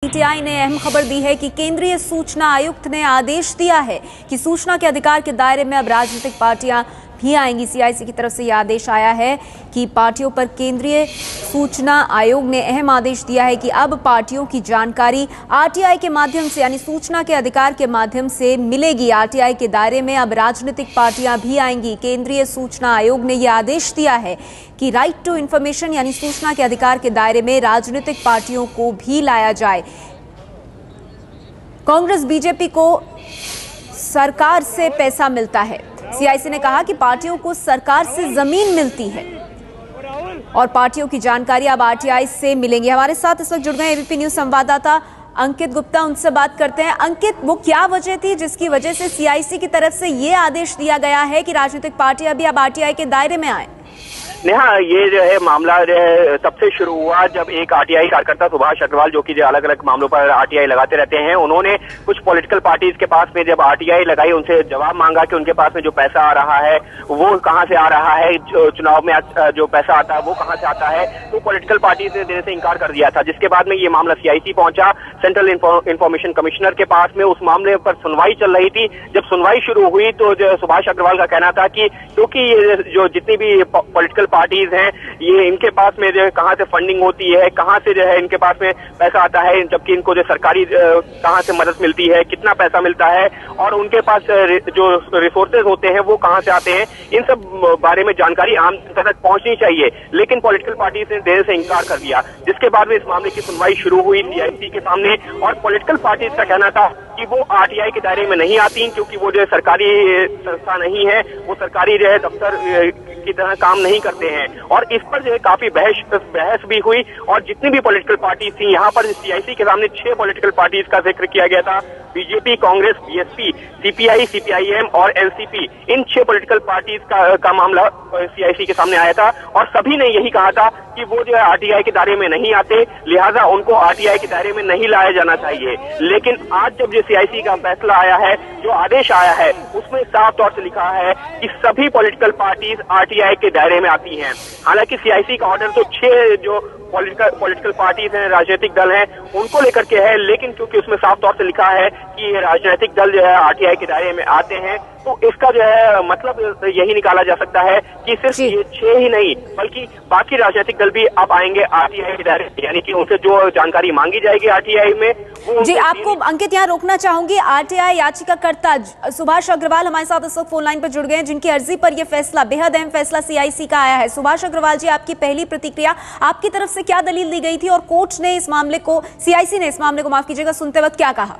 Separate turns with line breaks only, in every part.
PTI ने अहम खबर दी है कि केंद्रीय सूचना आयुक्त ने आदेश दिया है कि सूचना के अधिकार के दायरे में अब राजनीतिक पार्टियां भी आएंगी। सीआईसी की तरफ से यह आदेश आया है कि पार्टियों पर केंद्रीय सूचना आयोग ने अहम आदेश दिया है कि अब पार्टियों की जानकारी आरटीआई के माध्यम से यानी सूचना के अधिकार के माध्यम से मिलेगी। आरटीआई के दायरे में अब राजनीतिक पार्टियां भी आएंगी। केंद्रीय सूचना आयोग ने यह आदेश दिया है कि राइट टू इंफॉर्मेशन यानी सूचना के अधिकार के दायरे में राजनीतिक पार्टियों को भी लाया जाए। कांग्रेस बीजेपी को सरकार से पैसा मिलता है। सीआईसी ने कहा कि पार्टियों को सरकार से जमीन मिलती है और पार्टियों की जानकारी अब आरटीआई से मिलेंगी। हमारे साथ इस वक्त जुड़ गए एबीपी न्यूज संवाददाता अंकित गुप्ता, उनसे बात करते हैं। अंकित, वो क्या वजह थी जिसकी वजह से सीआईसी की तरफ से ये आदेश दिया गया है कि राजनीतिक पार्टियां भी अब आरटीआई के दायरे में आए?
नेहा, ये जो है मामला जो है तब से शुरू हुआ जब एक आरटीआई कार्यकर्ता सुभाष अग्रवाल, जो कि जो अलग अलग मामलों पर आरटीआई लगाते रहते हैं, उन्होंने कुछ पॉलिटिकल पार्टीज के पास में जब आरटीआई लगाई, उनसे जवाब मांगा कि उनके पास में जो पैसा आ रहा है वो कहां से आ रहा है, जो चुनाव में जो पैसा आता है वो कहां से आता है, तो पॉलिटिकल पार्टीज ने देने से इनकार कर दिया था। जिसके बाद में ये मामला सीआईसी पहुंचा, सेंट्रल इंफॉर्मेशन कमिश्नर के पास में। उस मामले पर सुनवाई चल रही थी। जब सुनवाई शुरू हुई तो जो सुभाष अग्रवाल का कहना था कि क्योंकि ये जो जितनी भी पॉलिटिकल पार्टीज हैं, ये इनके पास में जो है कहां से फंडिंग होती है, कहां से जो है इनके पास में पैसा आता है, जबकि इनको जो सरकारी कहां से मदद मिलती है, कितना पैसा मिलता है और उनके पास जो रिसोर्सेज होते हैं वो कहां से आते हैं, इन सब बारे में जानकारी आम जनता तक पहुंचनी चाहिए। लेकिन पॉलिटिकल पार्टीज ने देने से इनकार कर दिया। जिसके बाद में इस मामले की सुनवाई शुरू हुई सीआईसी के सामने और पॉलिटिकल पार्टीज का कहना था कि वो आरटीआई के दायरे में नहीं आती क्योंकि वो जो सरकारी संस्था नहीं है, वो सरकारी जो है दफ्तर की तरह काम नहीं करते हैं। और इस पर जो है काफी बहस भी हुई और जितनी भी पॉलिटिकल पार्टीज थी, यहाँ पर सीआईसी के सामने 6 पॉलिटिकल पार्टीज का जिक्र किया गया था। BJP, Congress, BSP, CPI, CPIM और एनसीपी, इन 6 पॉलिटिकल पार्टीज का मामला सीआईसी के सामने आया था और सभी ने यही कहा था कि वो जो है आरटीआई के दायरे में नहीं आते, लिहाजा उनको आरटीआई के दायरे में नहीं लाया जाना चाहिए। लेकिन आज जब जो सीआईसी का फैसला आया है, जो आदेश आया है, उसमें साफ तौर से लिखा है कि सभी पॉलिटिकल पार्टीज आरटीआई के दायरे में आती हैं। हालांकि सीआईसी का ऑर्डर तो 6 जो पॉलिटिकल पार्टीज हैं, राजनीतिक दल हैं, उनको लेकर के है, लेकिन क्योंकि उसमें साफ तौर से लिखा है कि ये राजनीतिक दल जो है आरटीआई के दायरे में आते हैं, तो इसका जो है मतलब यही निकाला जा सकता है कि सिर्फ ये 6 ही नहीं बल्कि बाकी राजनीतिक दल भी अब आएंगे आरटीआई के दायरे में, यानी कि उनसे जो जानकारी मांगी जाएगी आरटीआई में वो। जी,
आपको अंकित यहाँ रोकना चाहूंगी। आरटीआई याचिकाकर्ता सुभाष अग्रवाल हमारे साथ इस वक्त फोन लाइन पर जुड़ गए हैं, जिनकी अर्जी पर यह फैसला, बेहद अहम फैसला सीआईसी का आया है। सुभाष अग्रवाल जी, आपकी पहली प्रतिक्रिया, आपकी तरफ से क्या दलील दी गई थी और कोर्ट ने इस मामले को, सीआईसी ने इस मामले को, माफ कीजिएगा, सुनते वक्त क्या कहा?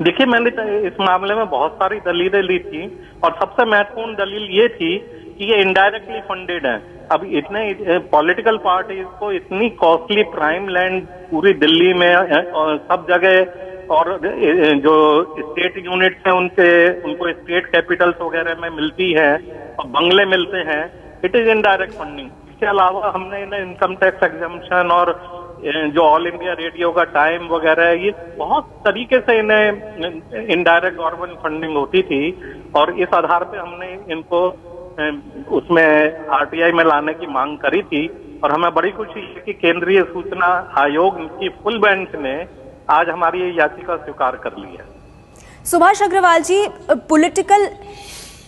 देखिए, मैंने इस मामले में बहुत सारी दलीलें ली थी और सबसे महत्वपूर्ण दलील ये थी कि ये इनडायरेक्टली फंडेड है। अब इतने पॉलिटिकल पार्टीज को इतनी कॉस्टली प्राइम लैंड पूरी दिल्ली में और सब जगह और जो स्टेट यूनिट्स हैं उनको स्टेट कैपिटल्स वगैरह में मिलती है और बंगले मिलते हैं, इट इज इनडायरेक्ट फंडिंग। इसके अलावा हमने इन्हें इनकम टैक्स एग्जम्पशन और जो ऑल इंडिया रेडियो का टाइम वगैरह, ये बहुत तरीके से इन्हें इनडायरेक्ट गवर्नमेंट फंडिंग होती थी और इस आधार पे हमने इनको उसमें आरटीआई में लाने की मांग करी थी। और हमें बड़ी खुशी है कि केंद्रीय सूचना आयोग की फुल बेंच ने आज हमारी ये याचिका स्वीकार कर ली है।
सुभाष अग्रवाल जी,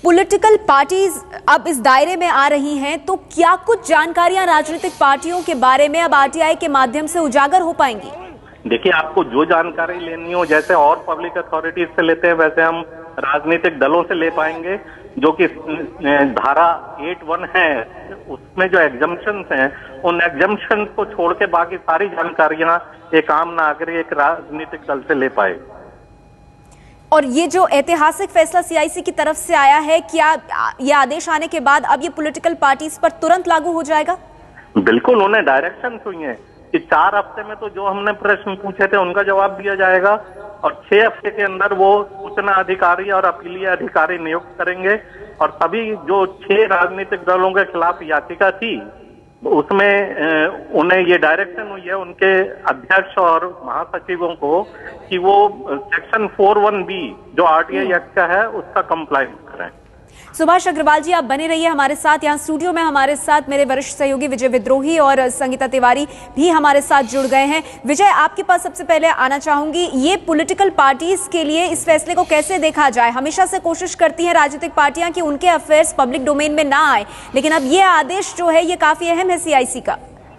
पॉलिटिकल पार्टीज अब इस दायरे में आ रही हैं, तो क्या कुछ जानकारियां राजनीतिक पार्टियों के बारे में अब आरटीआई के माध्यम से उजागर हो पाएंगी?
देखिए, आपको जो जानकारी लेनी हो, जैसे और पब्लिक अथॉरिटीज से लेते हैं, वैसे हम राजनीतिक दलों से ले पाएंगे। जो कि धारा 8(1) है, उसमें जो एग्जम्पशंस हैं, उन एग्जम्पशंस को छोड़ के बाकी सारी जानकारियां एक आम नागरिक, एक राजनीतिक दल से ले पाए।
और ये जो ऐतिहासिक फैसला सीआईसी की तरफ से आया है, क्या ये आदेश आने के बाद अब ये पॉलिटिकल पार्टीज पर तुरंत लागू हो जाएगा?
बिल्कुल, उन्हें डायरेक्शन हुई है कि 4 हफ्ते में तो जो हमने प्रश्न पूछे थे उनका जवाब दिया जाएगा और 6 हफ्ते के अंदर वो सूचना अधिकारी और अपीलीय अधिकारी नियुक्त करेंगे। और सभी जो 6 राजनीतिक दलों के खिलाफ याचिका थी, उसमें उन्हें ये डायरेक्शन हुई है उनके अध्यक्ष और महासचिवों को कि वो सेक्शन 4(1)B जो आरटीआई एक्ट का है उसका कंप्लायंस करें।
सुभाष अग्रवाल जी, आप बने रहिए हमारे साथ। यहाँ स्टूडियो में हमारे साथ मेरे वरिष्ठ सहयोगी विजय विद्रोही और संगीता तिवारी भी हमारे साथ जुड़ गए हैं। विजय, आपके पास सबसे पहले आना चाहूंगी, ये पॉलिटिकल पार्टीज के लिए इस फैसले को कैसे देखा जाए? हमेशा से कोशिश करती हैं राजनीतिक पार्टियां कि उनके अफेयर्स पब्लिक डोमेन में ना आए, लेकिन अब ये आदेश जो है ये काफी अहम है सीआईसी का।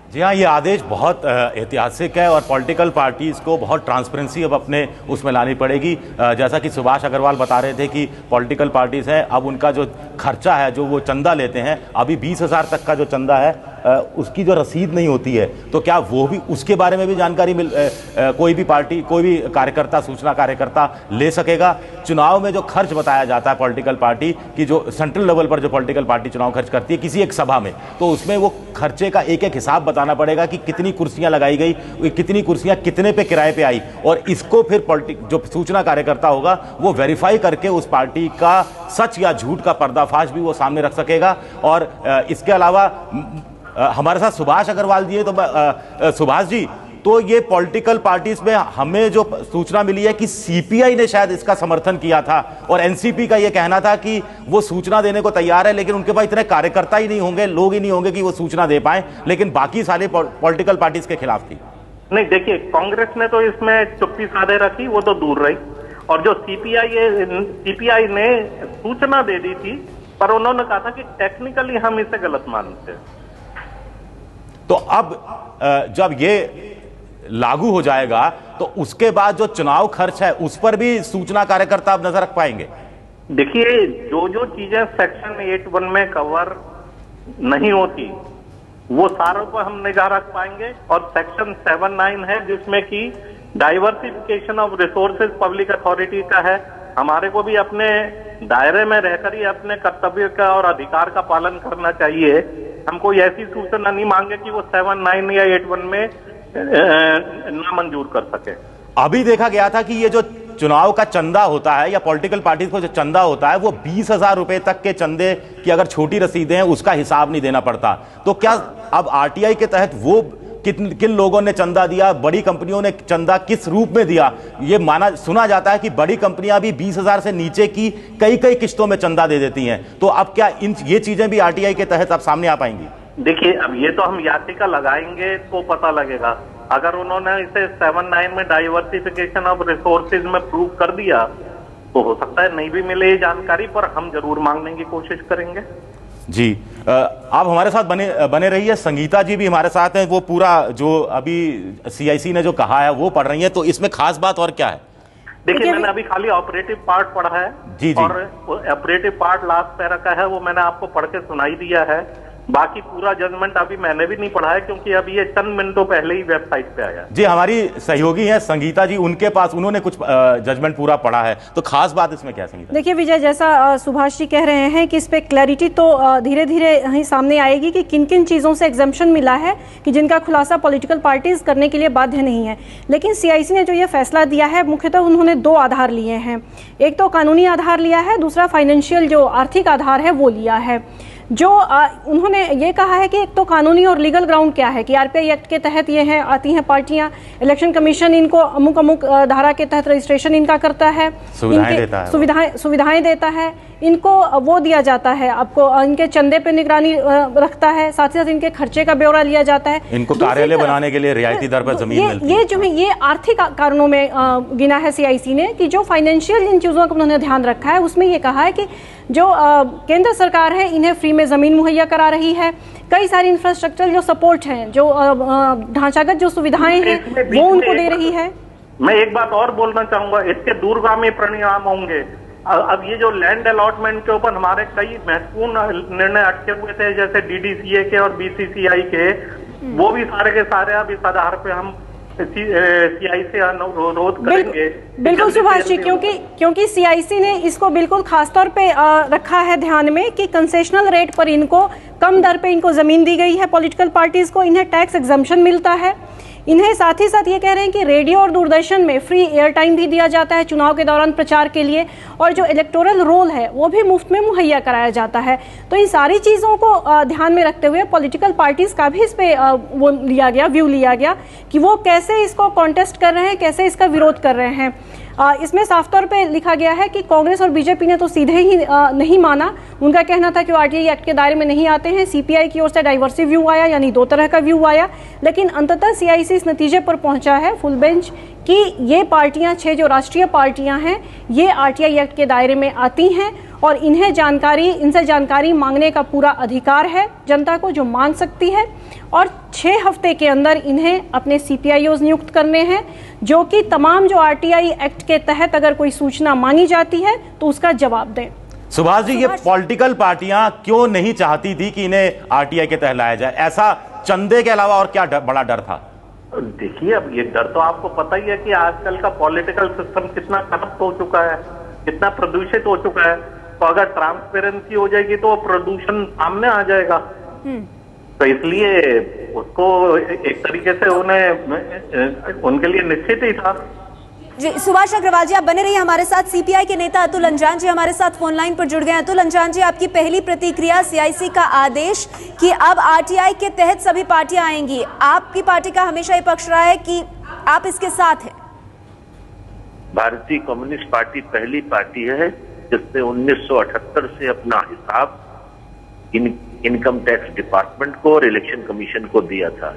जी हाँ, ये आदेश बहुत ऐतिहासिक है और पॉलिटिकल पार्टीज़ को बहुत ट्रांसपेरेंसी अब अपने उसमें लानी पड़ेगी। जैसा कि सुभाष अग्रवाल बता रहे थे कि पॉलिटिकल पार्टीज़ हैं, अब उनका जो खर्चा है, जो वो चंदा लेते हैं, अभी 20,000 तक का जो चंदा है उसकी जो रसीद नहीं होती है, तो क्या वो भी, उसके बारे में भी जानकारी कोई भी पार्टी, कोई भी कार्यकर्ता, सूचना कार्यकर्ता ले सकेगा। चुनाव में जो खर्च बताया जाता है पॉलिटिकल पार्टी की, जो सेंट्रल लेवल पर जो पॉलिटिकल पार्टी चुनाव खर्च करती है किसी एक सभा में, तो उसमें वो खर्चे का एक एक हिसाब बताना पड़ेगा कि कितनी कुर्सियां लगाई गई, कितनी कुर्सियां कितने पे किराए पे आई, और इसको फिर जो सूचना कार्यकर्ता होगा वो वेरीफाई करके उस पार्टी का सच या झूठ का पर्दाफाश भी वो सामने रख सकेगा। और इसके अलावा हमारे साथ सुभाष अग्रवाल जी है, तो सुभाष जी, तो ये पॉलिटिकल पार्टीज में हमें जो सूचना मिली है कि सीपीआई ने शायद इसका समर्थन किया था और एनसीपी का ये कहना था कि वो सूचना देने को तैयार है, लेकिन उनके पास इतने कार्यकर्ता ही नहीं होंगे, लोग ही नहीं होंगे कि वो सूचना दे पाए, लेकिन बाकी सारे पॉलिटिकल पार्टीज के खिलाफ थी।
नहीं, देखिए, कांग्रेस ने तो इसमें चुप्पी साधे रखी, वो तो दूर रही, और जो सीपीआई ने सूचना दे दी थी, पर उन्होंने कहा था कि टेक्निकली हम इसे गलत मानते हैं।
तो अब जब ये लागू हो जाएगा तो उसके बाद जो चुनाव खर्च है उस पर भी सूचना कार्यकर्ता अब नजर रख पाएंगे।
देखिए, जो चीजें सेक्शन 8(1) में कवर नहीं होती वो सारों पर हम निगाह रख पाएंगे, और सेक्शन 7(9) है जिसमें कि diversification of resources public authority का है। हमारे को भी अपने दायरे में रहकर ही अपने कर्तव्य का और अधिकार का पालन करना चाहिए। हम कोई ऐसी सूचना नहीं मांगे कि वो 7(9) या 8(1) में नामंजूर कर सके।
अभी देखा गया था कि ये जो चुनाव का चंदा होता है या पॉलिटिकल पार्टीज को जो चंदा होता है, वो 20,000 रुपए तक के चंदे की अगर छोटी रसीदें हैं उसका हिसाब नहीं देना पड़ता। तो क्या अब आरटीआई के तहत वो किन लोगों ने चंदा दिया, बड़ी कंपनियों ने चंदा किस रूप में दिया, ये सुना जाता है कि बड़ी कंपनियां भी 20,000 से नीचे की कई किस्तों में चंदा दे देती हैं। तो अब क्या ये चीजें भी आरटीआई के तहत अब सामने आ पाएंगी?
देखिए, अब ये तो हम याचिका लगाएंगे तो पता लगेगा। अगर उन्होंने इसे 7(9) में डाइवर्सिफिकेशन ऑफ रिसोर्सेज में प्रूव कर दिया तो हो सकता है नहीं भी मिले ये जानकारी, पर हम जरूर मांगने की कोशिश करेंगे।
जी, आप हमारे साथ बने रहिए। संगीता जी भी हमारे साथ हैं, वो पूरा जो अभी सीआईसी ने जो कहा है वो पढ़ रही हैं, तो इसमें खास बात और क्या है?
देखिए, मैंने अभी खाली ऑपरेटिव पार्ट पढ़ा है।
जी।
और ऑपरेटिव पार्ट लास्ट पैरा का है, वो मैंने आपको पढ़ के सुनाई दिया है। बाकी पूरा जजमेंट अभी मैंने भी नहीं पढ़ा है, क्योंकि अभी ये चंद मिनटों पहले ही वेबसाइट पे आया।
जी, हमारी सहयोगी हैं संगीता जी, उनके पास उन्होंने कुछ जजमेंट पूरा पढ़ा है, तो खास बात इसमें क्या संगीता?
देखिए विजय, जैसा सुभाष जी कह रहे हैं कि इस पे क्लैरिटी तो धीरे धीरे ही सामने आएगी कि किन किन चीज़ों से एग्जम्पशन मिला है कि जिनका खुलासा पॉलिटिकल पार्टीज करने के लिए बाध्य नहीं है। लेकिन सीआईसी ने जो ये फैसला दिया है, मुख्यतः उन्होंने 2 आधार लिए हैं। एक तो कानूनी आधार लिया है, दूसरा फाइनेंशियल जो आर्थिक आधार है वो लिया है। जो उन्होंने ये कहा है कि एक तो कानूनी और लीगल ग्राउंड क्या है कि आरपीआई एक्ट के तहत ये हैं आती हैं पार्टियां, इलेक्शन कमीशन इनको अमुक धारा के तहत रजिस्ट्रेशन इनका करता है, सुविधाएं देता है, इनको वो दिया जाता है, आपको इनके चंदे पे निगरानी रखता है, साथ ही साथ इनके खर्चे का ब्यौरा लिया जाता है,
इनको कार्यालय बनाने के लिए रियायती दर पर जमीन मिलती है।
ये जो है ये आर्थिक कारणों में गिना है सीआईसी ने कि जो फाइनेंशियल इन चीजों का उन्होंने ध्यान रखा है, उसमें ये कहा है कि जो केंद्र सरकार है इन्हें फ्री में जमीन मुहैया करा रही है, कई सारी इंफ्रास्ट्रक्चर जो सपोर्ट हैं, जो ढांचागत जो सुविधाएं हैं वो उनको दे रही है।
मैं एक बात और बोलना चाहूंगा, इसके दूरगामी परिणाम होंगे। अब ये जो लैंड अलॉटमेंट के ऊपर हमारे कई महत्वपूर्ण निर्णय अटके हुए थे, जैसे डीडीसीए के और बीसीसीआई के, वो भी सारे के सारे अब इस आधार पे हम सीआईसी से अनुरोध करेंगे।
बिल्कुल सुभाष जी, क्योंकि सीआईसी ने इसको बिल्कुल खास तौर पे रखा है ध्यान में कि कंसेशनल रेट पर इनको कम दर पे इनको जमीन दी गई है, पॉलिटिकल पार्टीज को इन्हें टैक्स एग्जम्पशन मिलता है, इन्हें साथ ही साथ ये कह रहे हैं कि रेडियो और दूरदर्शन में फ्री एयर टाइम भी दिया जाता है चुनाव के दौरान प्रचार के लिए, और जो इलेक्टोरल रोल है वो भी मुफ्त में मुहैया कराया जाता है। तो इन सारी चीज़ों को ध्यान में रखते हुए पॉलिटिकल पार्टीज का भी इस पे वो लिया गया, व्यू लिया गया कि वो कैसे इसको कॉन्टेस्ट कर रहे हैं, कैसे इसका विरोध कर रहे हैं। इसमें साफ तौर पे लिखा गया है कि कांग्रेस और बीजेपी ने तो सीधे ही नहीं माना। उनका कहना था कि वो आरटीआई एक्ट के दायरे में नहीं आते हैं। सीपीआई की ओर से डाइवर्सिव व्यू आया, यानी दो तरह का व्यू आया, लेकिन अंततः सीआईसी इस नतीजे पर पहुंचा है फुल बेंच कि ये पार्टियां, 6 जो राष्ट्रीय पार्टियां हैं, ये आरटीआई एक्ट के दायरे में आती हैं और इनसे जानकारी मांगने का पूरा अधिकार है जनता को, जो मांग सकती है। और 6 हफ्ते के अंदर इन्हें अपने सीपीआईओज नियुक्त करने हैं, जो कि तमाम जो आरटीआई एक्ट के तहत अगर कोई सूचना मांगी जाती है तो उसका जवाब दें।
सुभाष जी, ये पॉलिटिकल पार्टियां क्यों नहीं चाहती थी कि इन्हें आरटीआई के तहत लाया जाए? ऐसा चंदे के अलावा और क्या बड़ा डर था?
देखिए, अब ये डर तो आपको पता ही है कि आजकल का पॉलिटिकल सिस्टम कितना करप्ट हो चुका है, कितना प्रदूषित हो चुका है। तो अगर ट्रांसपेरेंसी हो जाएगी तो प्रदूषण सामने आ जाएगा। तो इसलिए उसको एक तरीके से उनके लिए निश्चित ही था।
जी, सुभाष अग्रवाल जी, आप बने रहिए हमारे साथ। सीपीआई के नेता अतुल अंजान जी हमारे साथ फोन लाइन पर जुड़ गए हैं। अतुल अंजान जी, आपकी पहली प्रतिक्रिया सीआईसी का आदेश कि अब आरटीआई के तहत सभी पार्टियां आएंगी, आपकी पार्टी का हमेशा ये पक्ष रहा है कि आप इसके साथ हैं।
भारतीय कम्युनिस्ट पार्टी पहली पार्टी है जिसने 1978 से अपना हिसाब इनकम टैक्स डिपार्टमेंट को और इलेक्शन कमीशन को दिया था।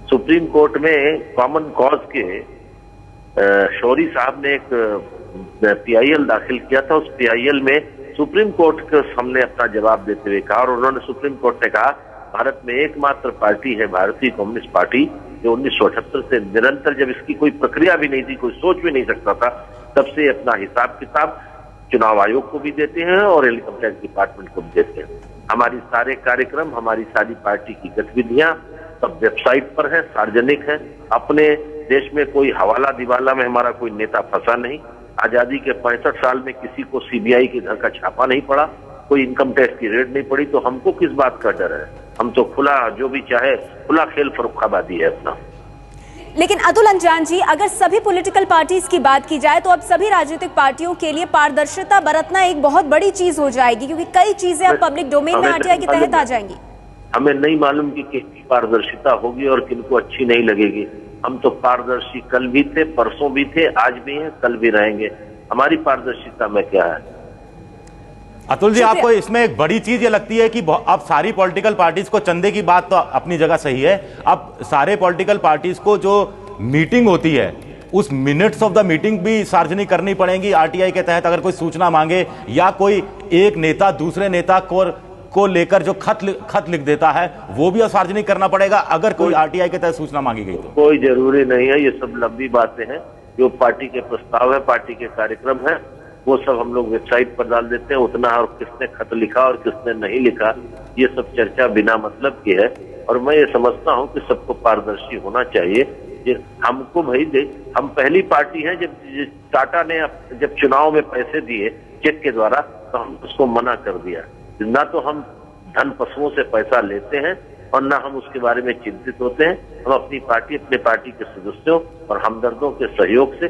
सुप्रीम कोर्ट में कॉमन कॉज के शौरी साहब ने एक पीआईएल दाखिल किया था। उस पीआईएल में सुप्रीम कोर्ट के सामने अपना जवाब देते हुए कहा, और उन्होंने सुप्रीम कोर्ट ने कहा भारत में एकमात्र पार्टी है भारतीय कम्युनिस्ट पार्टी जो 1978 से निरंतर, जब इसकी कोई प्रक्रिया भी नहीं थी, कोई सोच भी नहीं सकता था, तब से अपना हिसाब किताब चुनाव आयोग को भी देते हैं और इनकम टैक्स डिपार्टमेंट को भी देते हैं। हमारी सारे कार्यक्रम, हमारी सारी पार्टी की गतिविधियां सब वेबसाइट पर है, सार्वजनिक है। अपने देश में कोई हवाला दिवाला में हमारा कोई नेता फंसा नहीं। आजादी के 65 साल में किसी को सीबीआई के घर का छापा नहीं पड़ा, कोई इनकम टैक्स की रेड नहीं पड़ी, तो हमको किस बात का डर है? हम तो खुला, जो भी चाहे खुला खेल फरुखाबादी है अपना।
लेकिन अतुल अंजान जी, अगर सभी पॉलिटिकल पार्टीज की बात की जाए तो अब सभी राजनीतिक पार्टियों के लिए पारदर्शिता बरतना एक बहुत बड़ी चीज हो जाएगी, क्योंकि कई चीजें अब पब्लिक डोमेन में आरटीआई के तहत आ जाएंगी।
हमें नहीं मालूम कि किसकी पारदर्शिता होगी और किनको अच्छी नहीं लगेगी। हम तो पारदर्शी कल भी थे, परसों भी थे, आज भी हैं, कल भी रहेंगे। हमारी पारदर्शिता में क्या है?
अतुल जी, आपको इसमें एक बड़ी चीज ये लगती है कि अब सारी पॉलिटिकल पार्टीज को, चंदे की बात तो अपनी जगह सही है, अब सारे पॉलिटिकल पार्टीज को जो मीटिंग होती है उस मिनट्स ऑफ द मीटिंग भी सार्वजनिक करनी पड़ेगी आरटीआई के तहत? अगर कोई सूचना मांगे या कोई एक नेता दूसरे नेता को लेकर जो खत लिख देता है, वो भी सार्वजनिक करना पड़ेगा अगर कोई आरटीआई के तहत सूचना मांगी गई तो?
कोई जरूरी नहीं है, ये सब लंबी बातें हैं। जो पार्टी के प्रस्ताव है, पार्टी के कार्यक्रम है, वो सब हम लोग वेबसाइट पर डाल देते हैं। उतना और किसने खत लिखा और किसने नहीं लिखा, ये सब चर्चा बिना मतलब की है। और मैं ये समझता हूँ कि सबको पारदर्शी होना चाहिए। हमको भाई हम पहली पार्टी है, जब टाटा ने जब चुनाव में पैसे दिए चेक के द्वारा, तो हम उसको मना कर दिया। ना तो हम धन पशुओं से पैसा लेते हैं और ना हम उसके बारे में चिंतित होते हैं। हम अपनी पार्टी, अपने पार्टी के सदस्यों और हमदर्दों के सहयोग से